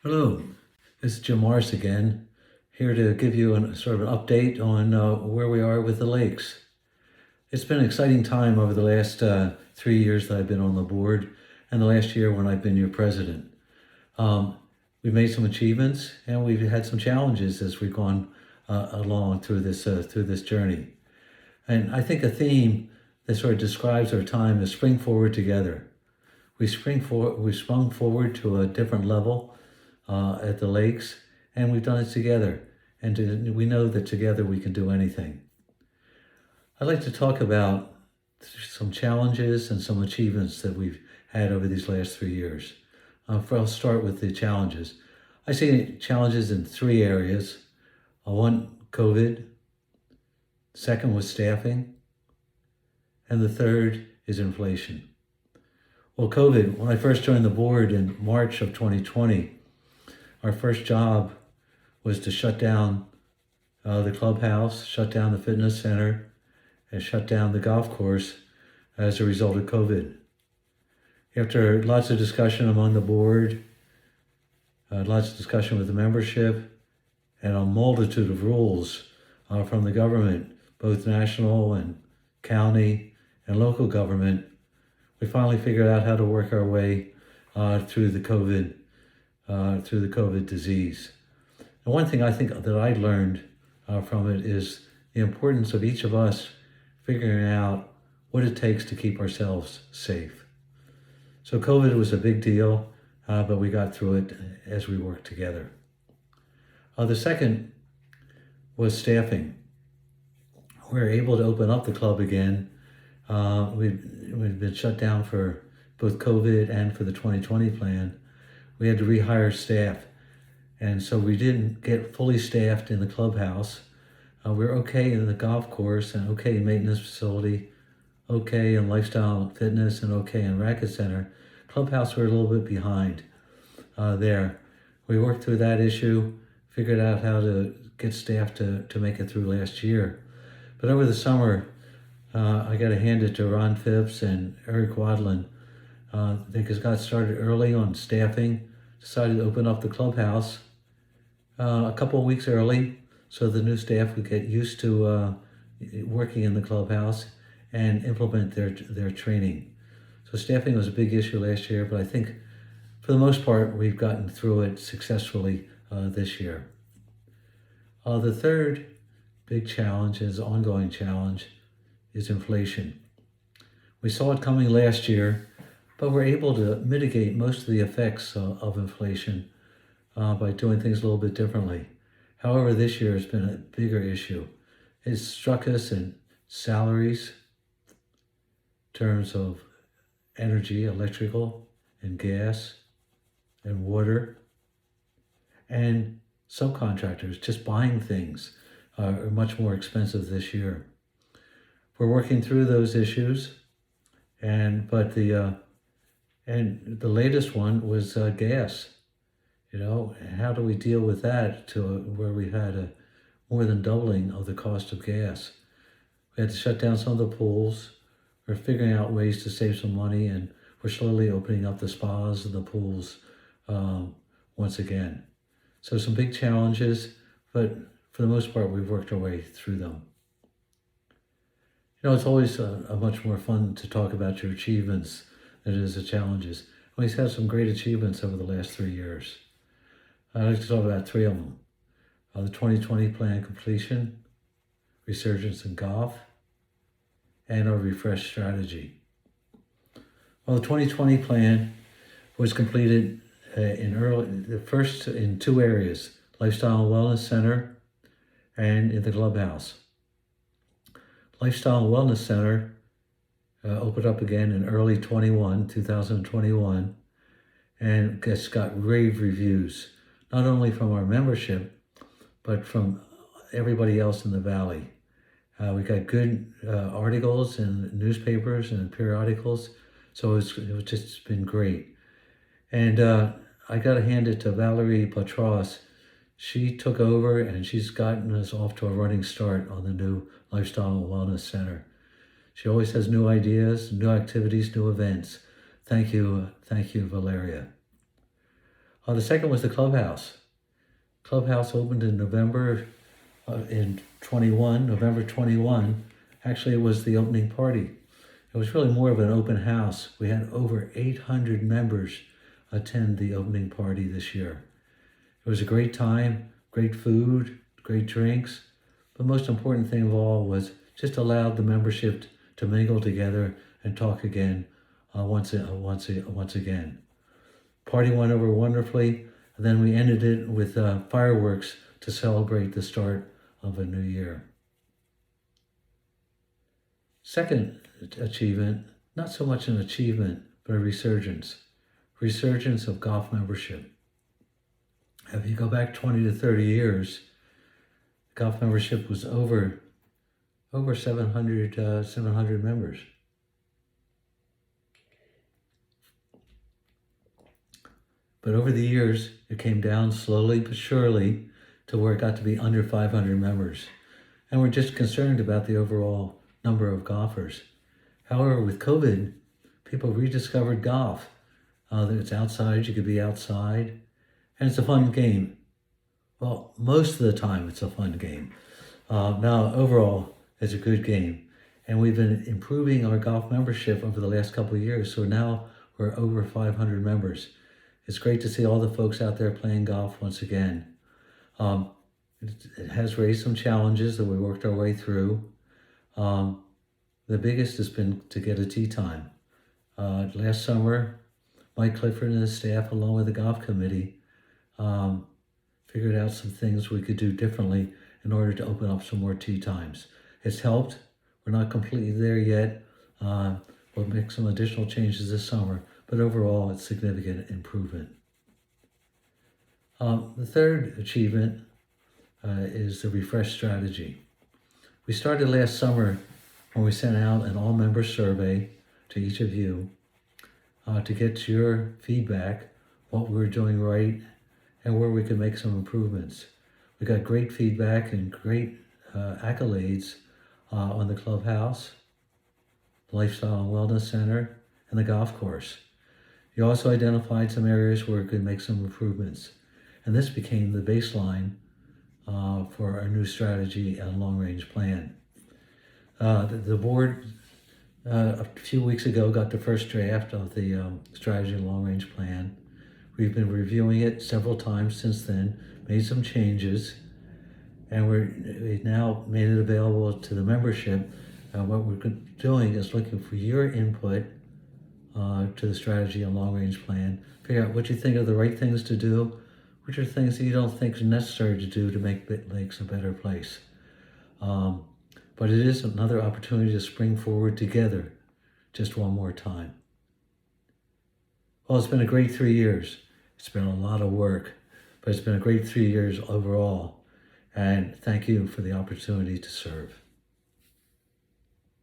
Hello, this is Jim Morris again, here to give you sort of an update on where we are with the lakes. It's been an exciting time over the last 3 years that I've been on the board and the last year when I've been your president. We've made some achievements and we've had some challenges as we've gone along through this journey. And I think a theme that sort of describes our time is spring forward together. We sprung forward to a different level at the lakes, and we've done it together. And we know that together we can do anything. I'd like to talk about some challenges and some achievements that we've had over these last 3 years. I'll start with the challenges. I see challenges in three areas. One, COVID. Second was staffing. And the third is inflation. Well, COVID, when I first joined the board in March of 2020, our first job was to shut down the clubhouse, shut down the fitness center, and shut down the golf course as a result of COVID. After lots of discussion among the board, lots of discussion with the membership, and a multitude of rules from the government, both national and county and local government, we finally figured out how to work our way through the COVID disease. And one thing I think that I learned from it is the importance of each of us figuring out what it takes to keep ourselves safe. So COVID was a big deal, but we got through it as we worked together. The second was staffing. We were able to open up the club again. We've been shut down for both COVID and for the 2020 plan. We had to rehire staff. And so we didn't get fully staffed in the clubhouse. We're okay in the golf course and okay in maintenance facility, okay in lifestyle fitness and okay in racket center. Clubhouse, we're a little bit behind there. We worked through that issue, figured out how to get staff to make it through last year. But over the summer, I got to hand it to Ron Phipps and Eric Wadlin. They got started early on staffing, decided to open up the clubhouse a couple of weeks early so the new staff would get used to working in the clubhouse and implement their training. So staffing was a big issue last year, but I think for the most part, we've gotten through it successfully this year. The third big challenge, ongoing challenge, is inflation. We saw it coming last year, but we're able to mitigate most of the effects of inflation by doing things a little bit differently. However, this year has been a bigger issue. It struck us in salaries, terms of energy, electrical, and gas, and water, and subcontractors. Just buying things are much more expensive this year. We're working through those issues, but the latest one was gas. How do we deal with that to where we had a more than doubling of the cost of gas? We had to shut down some of the pools. We're figuring out ways to save some money, and we're slowly opening up the spas and the pools once again. So some big challenges, but for the most part, we've worked our way through them. It's always a much more fun to talk about your achievements than it is the challenges. We've had some great achievements over the last 3 years. I'd like to talk about three of them. The 2020 plan completion, resurgence in golf, and our refresh strategy. Well, the 2020 plan was completed in two areas, Lifestyle and Wellness Center and in the clubhouse. Lifestyle and Wellness Center opened up again in early 2021, and it's got rave reviews, not only from our membership, but from everybody else in the Valley. We got good articles in newspapers and periodicals, so it's just been great. And I got to hand it to Valerie Patras. She took over and she's gotten us off to a running start on the new Lifestyle and Wellness Center. She always has new ideas, new activities, new events. Thank you, Valeria. The second was the clubhouse. Clubhouse opened in November in 21, November 21. Actually, it was the opening party. It was really more of an open house. We had over 800 members attend the opening party this year. It was a great time, great food, great drinks. The most important thing of all was just allowed the membership to mingle together and talk again once again. Party went over wonderfully. And then we ended it with fireworks to celebrate the start of a new year. Second achievement, not so much an achievement, but a resurgence. Resurgence of golf membership. If you go back 20 to 30 years, golf membership was over 700 members. But over the years, it came down slowly but surely to where it got to be under 500 members. And we're just concerned about the overall number of golfers. However, with COVID, people rediscovered golf. That it's outside, you could be outside, and it's a fun game. Well, most of the time it's a fun game. Now, overall, it's a good game. And we've been improving our golf membership over the last couple of years, so now we're over 500 members. It's great to see all the folks out there playing golf once again. It has raised some challenges that we worked our way through. The biggest has been to get a tee time. Last summer, Mike Clifford and his staff, along with the golf committee, figured out some things we could do differently in order to open up some more tee times. It's helped. We're not completely there yet. We'll make some additional changes this summer, but overall, it's significant improvement. The third achievement is the refresh strategy. We started last summer when we sent out an all-member survey to each of you to get your feedback, what we were doing right, and where we could make some improvements. We got great feedback and great accolades on the clubhouse, Lifestyle and Wellness Center, and the golf course. You also identified some areas where we could make some improvements. And this became the baseline for our new strategy and long-range plan. The board, a few weeks ago, got the first draft of the strategy and long-range plan. We've been reviewing it several times since then, made some changes, and we've now made it available to the membership. What we're doing is looking for your input to the strategy and long-range plan. Figure out what you think are the right things to do, which are things that you don't think are necessary to do to make Lakes a better place. But it is another opportunity to spring forward together just one more time. Well, it's been a great 3 years. It's been a lot of work, but it's been a great 3 years overall. And thank you for the opportunity to serve.